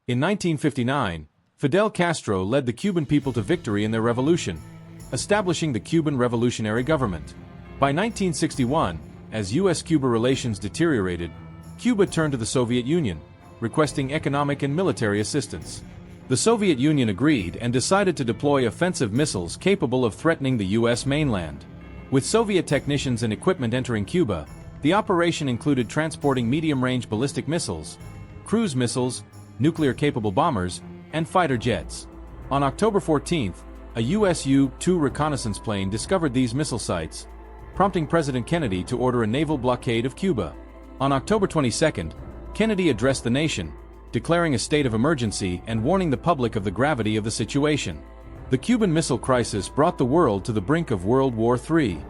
In 1959, Fidel Castro led the Cuban people to victory in their revolution, establishing the Cuban Revolutionary Government. By 1961, as U.S.-Cuba relations deteriorated, Cuba turned to the Soviet Union, requesting economic and military assistance. The Soviet Union agreed and decided to deploy offensive missiles capable of threatening the U.S. mainland. With Soviet technicians and equipment entering Cuba, the operation included transporting medium-range ballistic missiles, cruise missiles, nuclear-capable bombers, and fighter jets. On October 14, a U.S. U-2 reconnaissance plane discovered these missile sites, prompting President Kennedy to order a naval blockade of Cuba. On October 22, Kennedy addressed the nation, declaring a state of emergency and warning the public of the gravity of the situation. The Cuban Missile Crisis brought the world to the brink of World War III.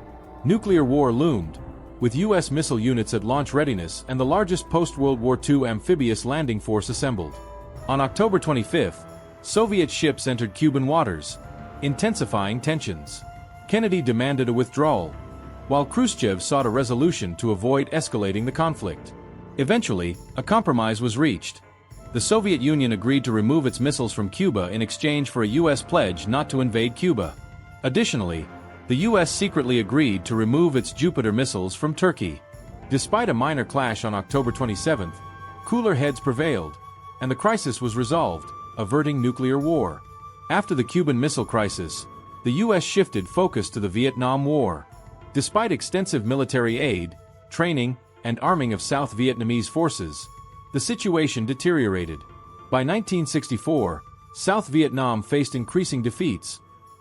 Nuclear war loomed, with U.S. missile units at launch readiness and the largest post-World War II amphibious landing force assembled. On October 25, Soviet ships entered Cuban waters, intensifying tensions. Kennedy demanded a withdrawal, while Khrushchev sought a resolution to avoid escalating the conflict. Eventually, a compromise was reached. The Soviet Union agreed to remove its missiles from Cuba in exchange for a U.S. pledge not to invade Cuba. Additionally, the U.S. secretly agreed to remove its Jupiter missiles from Turkey. Despite a minor clash on October 27, cooler heads prevailed, and the crisis was resolved, averting nuclear war. After the Cuban Missile Crisis, the U.S. shifted focus to the Vietnam War. Despite extensive military aid, training, and arming of South Vietnamese forces, the situation deteriorated. By 1964, South Vietnam faced increasing defeats,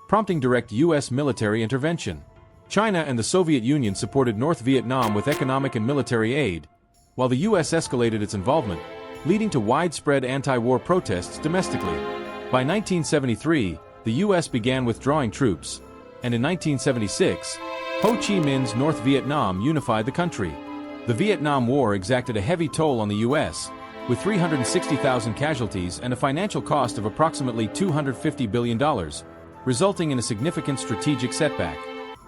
prompting direct U.S. military intervention. China and the Soviet Union supported North Vietnam with economic and military aid, while the U.S. escalated its involvement, leading to widespread anti-war protests domestically. By 1973, the U.S. began withdrawing troops, and in 1976, Ho Chi Minh's North Vietnam unified the country. The Vietnam War exacted a heavy toll on the U.S., with 360,000 casualties and a financial cost of approximately $250 billion, resulting in a significant strategic setback.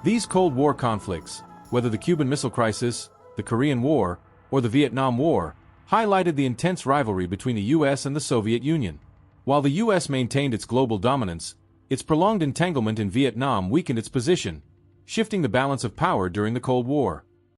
These Cold War conflicts, whether the Cuban Missile Crisis, the Korean War, or the Vietnam War, highlighted the intense rivalry between the U.S. and the Soviet Union. While the U.S. maintained its global dominance, its prolonged entanglement in Vietnam weakened its position, shifting the balance of power during the Cold War.